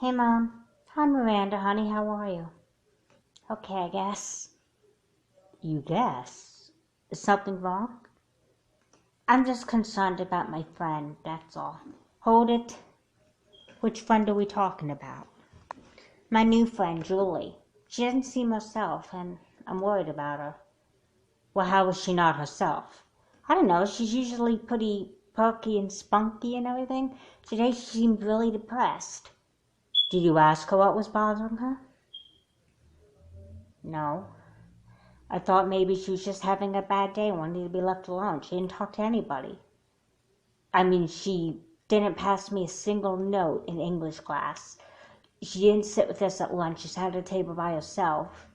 Hey, Mom. Hi, Miranda, honey. How are you? Okay, I guess. You guess? Is something wrong? I'm just concerned about my friend, that's all. Hold it. Which friend are we talking about? My new friend, Julie. She doesn't seem herself, and I'm worried about her. Well, how is she not herself? I don't know. She's usually pretty perky and spunky and everything. Today she seemed really depressed. Did you ask her what was bothering her? No. I thought maybe she was just having a bad day and wanted to be left alone. She didn't talk to anybody. I mean, she didn't pass me a single note in English class. She didn't sit with us at lunch. She sat at a table by herself.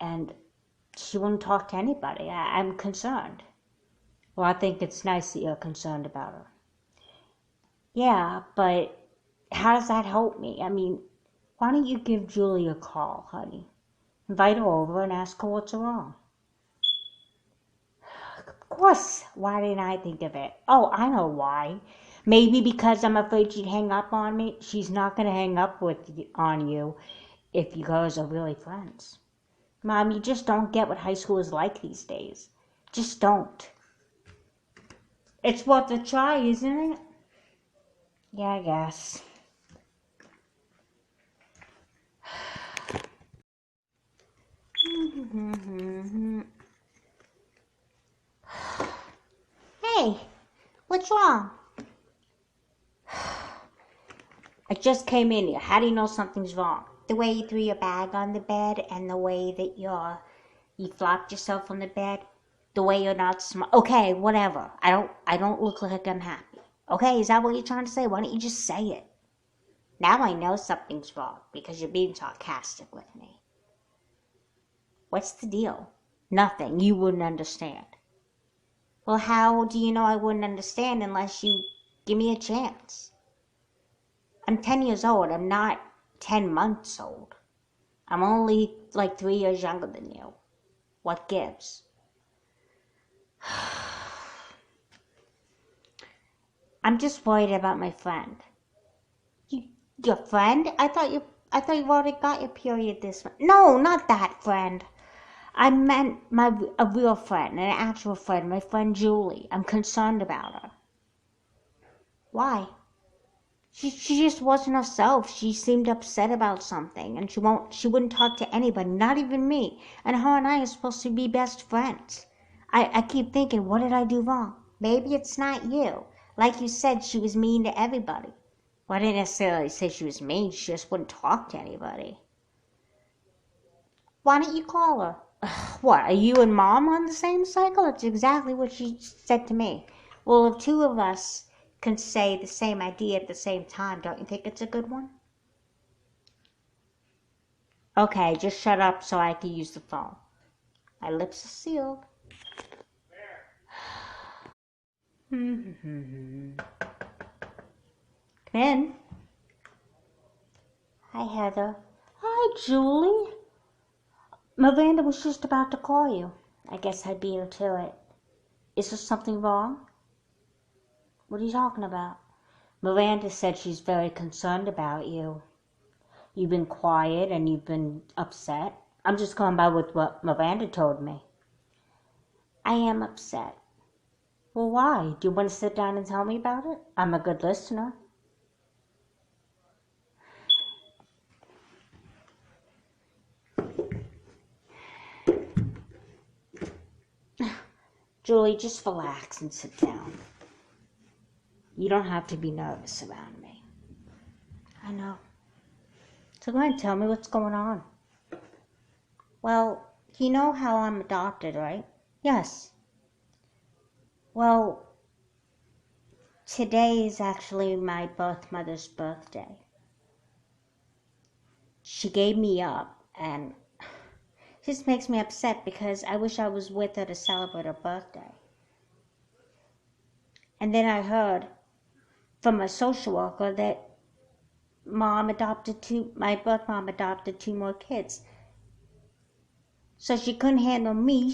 And she wouldn't talk to anybody. I'm concerned. Well, I think it's nice that you're concerned about her. Yeah, but how does that help me? I mean, why don't you give Julie a call, honey? Invite her over and ask her what's wrong. Of course, why didn't I think of it? Oh, I know why. Maybe because I'm afraid she'd hang up on me. She's not going to hang up on you if you guys are really friends. Mom, you just don't get what high school is like these days. Just don't. It's worth a try, isn't it? Yeah, I guess. Hey, what's wrong? I just came in here. How do you know something's wrong? The way you threw your bag on the bed and the way that you flopped yourself on the bed. The way you're not smart. Okay, whatever. I don't look like I'm happy. Okay, is that what you're trying to say? Why don't you just say it? Now I know something's wrong because you're being sarcastic with me. What's the deal? Nothing. You wouldn't understand. Well, how do you know I wouldn't understand unless you give me a chance? I'm 10 years old. I'm not 10 months old. I'm only like 3 years younger than you. What gives? I'm just worried about my friend. Your friend? I thought you've already got your period this month. No, not that friend. I meant a real friend, an actual friend, my friend Julie. I'm concerned about her. Why? She just wasn't herself. She seemed upset about something, and she wouldn't talk to anybody, not even me. And her and I are supposed to be best friends. I keep thinking, what did I do wrong? Maybe it's not you. Like you said, she was mean to everybody. Well, I didn't necessarily say she was mean. She just wouldn't talk to anybody. Why don't you call her? What, are you and Mom on the same cycle? That's exactly what she said to me. Well, if two of us can say the same idea at the same time, don't you think it's a good one? Okay, just shut up so I can use the phone. My lips are sealed. Come in. Hi, Heather. Hi, Julie. Miranda was just about to call you. I guess I beat her to it. Is there something wrong? What are you talking about? Miranda said she's very concerned about you. You've been quiet and you've been upset. I'm just going by with what Miranda told me. I am upset. Well, why? Do you want to sit down and tell me about it? I'm a good listener. Julie, just relax and sit down. You don't have to be nervous around me. I know. So go ahead and tell me what's going on. Well, you know how I'm adopted, right? Yes. Well, today is actually my birth mother's birthday. She gave me up, and it just makes me upset because I wish I was with her to celebrate her birthday. And then I heard from a social worker that my birth mom adopted two more kids. So she couldn't handle me,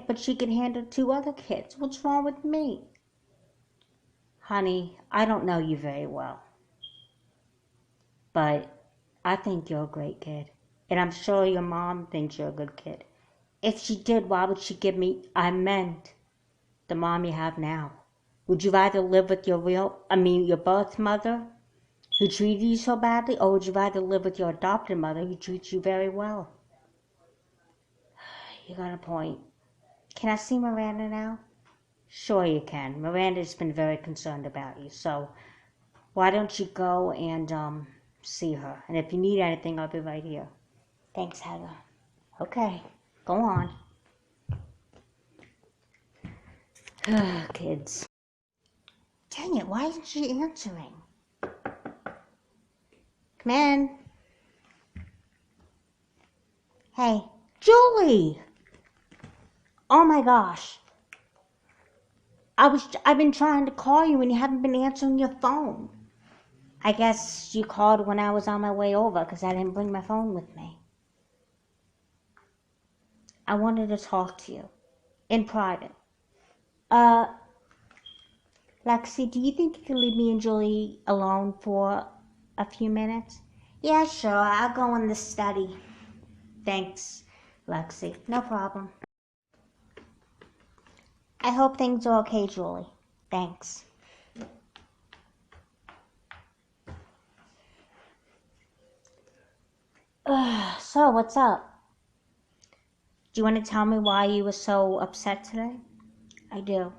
but she could handle two other kids. What's wrong with me? Honey, I don't know you very well. But I think you're a great kid. And I'm sure your mom thinks you're a good kid. If she did, why would she give me, I meant, the mom you have now? Would you rather live with your your birth mother who treated you so badly, or would you rather live with your adopted mother who treats you very well? You got a point. Can I see Miranda now? Sure you can. Miranda's been very concerned about you, so why don't you go and see her? And if you need anything, I'll be right here. Thanks, Heather. Okay, go on. Kids. Dang it, why isn't she answering? Come in. Hey, Julie! Oh my gosh. I've been trying to call you and you haven't been answering your phone. I guess you called when I was on my way over because I didn't bring my phone with me. I wanted to talk to you in private. Lexi, do you think you could leave me and Julie alone for a few minutes? Yeah, sure. I'll go in the study. Thanks, Lexi. No problem. I hope things are okay, Julie. Thanks. So, what's up? Do you want to tell me why you were so upset today? I do.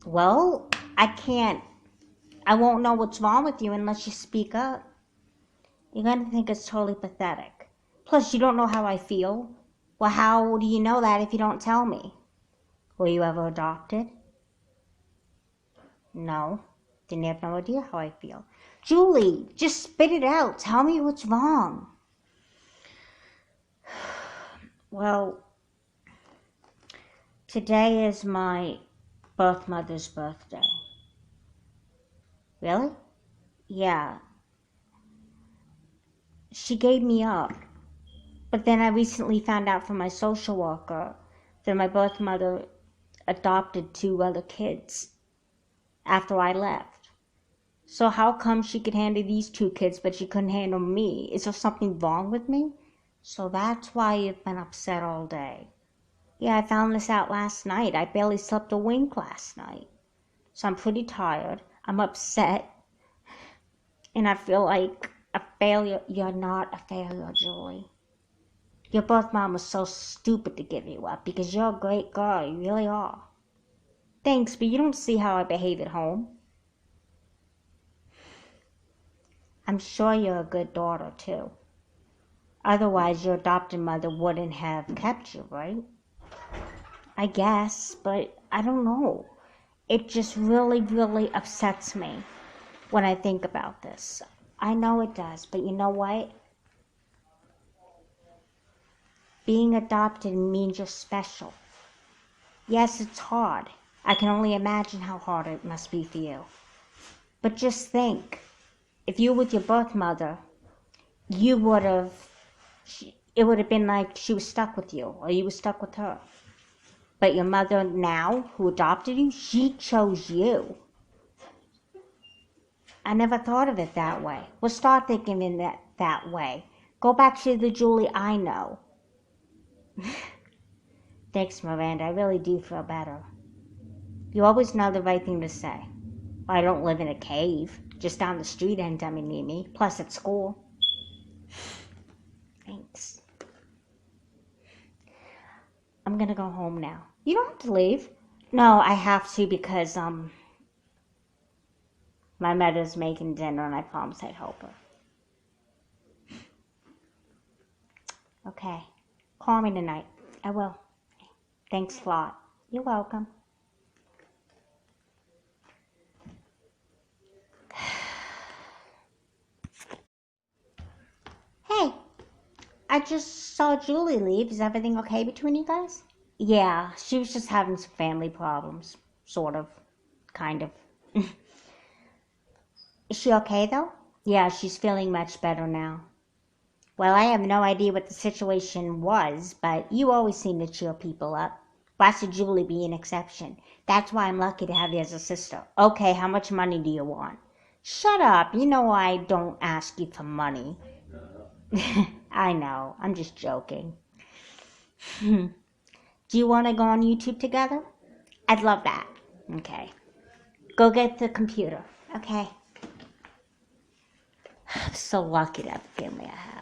Well, I won't know what's wrong with you unless you speak up. You're going to think it's totally pathetic. Plus, you don't know how I feel. Well, how do you know that if you don't tell me? Were you ever adopted? No. Then you have no idea how I feel. Julie, just spit it out. Tell me what's wrong. Well, today is my birth mother's birthday. Really? Yeah. She gave me up. But then I recently found out from my social worker that my birth mother adopted 2 other kids after I left. So how come she could handle these 2 kids but she couldn't handle me? Is there something wrong with me? So that's why you've been upset all day. Yeah, I found this out last night. I barely slept a wink last night. So I'm pretty tired. I'm upset. And I feel like a failure. You're not a failure, Julie. Your birth mom was so stupid to give you up because you're a great girl. You really are. Thanks, but you don't see how I behave at home. I'm sure you're a good daughter, too. Otherwise, your adopted mother wouldn't have kept you, right? I guess, but I don't know. It just really, really upsets me when I think about this. I know it does, but you know what? Being adopted means you're special. Yes, it's hard. I can only imagine how hard it must be for you. But just think, if you were with your birth mother, it would have been like she was stuck with you, or you were stuck with her. But your mother now, who adopted you, she chose you. I never thought of it that way. Well, start thinking in that way. Go back to the Julie I know. Thanks, Miranda. I really do feel better. You always know the right thing to say. I don't live in a cave. Just down the street anytime you need me. Plus at school. Thanks. I'm gonna go home now. You don't have to leave. No, I have to because, my mother's making dinner and I promised I'd help her. Okay. Call me tonight. I will. Thanks a lot. You're welcome. Hey, I just saw Julie leave. Is everything okay between you guys? Yeah, she was just having some family problems. Sort of. Kind of. Is she okay though? Yeah, she's feeling much better now. Well, I have no idea what the situation was, but you always seem to cheer people up. Why should Julie be an exception? That's why I'm lucky to have you as a sister. Okay, how much money do you want? Shut up. You know I don't ask you for money. I know. I'm just joking. Do you want to go on YouTube together? I'd love that. Okay. Go get the computer. Okay. So lucky to have the family I have.